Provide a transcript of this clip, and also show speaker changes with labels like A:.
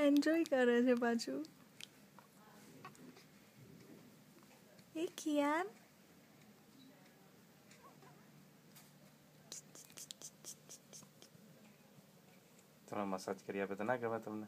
A: Enjoy કરે છે પાછું. એ કિયાન
B: તમે મસાજ કરી આપે તો ના ગમે તમને?